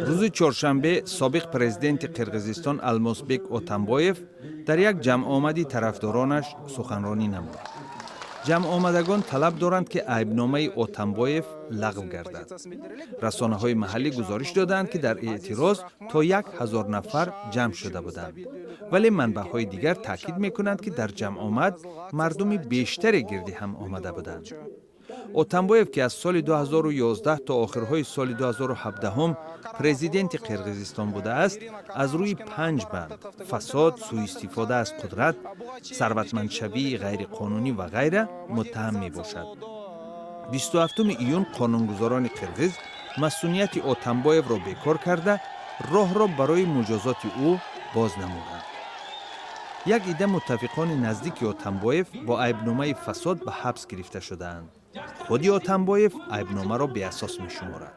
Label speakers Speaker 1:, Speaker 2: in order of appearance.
Speaker 1: рӯзи чоршанбе собиқ президенти қирғизистон Алмазбек Отамбоев дар як ҷамъомади тарафдоронаш суханронӣ намуд. ҷамъомадагон талаб доранд ки айбномаи Отамбоев лағв гардад. расонаҳои маҳаллӣ гузориш доданд ки дар эътироз то 1000 нафар ҷамъ шуда буданд. вале манбаъҳои дигар таъкид мекунанд ки дар ҷамъомад мардуми бештаре гирди ҳам омада буданд. Отамбоев ки аз соли 2011 то охирҳои соли 2017 президенти қирғизистон будааст, аз рӯи 5 банд: фасод, сӯистифода аз қудрат, сарватмандшавии ғайриқонунӣ ва ғайра муттаҳам мебошад. 27 июн қонунгузорони қирғиз масъулияти Отамбоевро бекор карда, роҳро барои муҷозоти ӯ боз намуданд. як ида муттафиқони наздики Отамбоев бо айбномаи фасод ба ҳабс гирифта шудаанд. худи Отамбоев айбномаро беасос мешуморад.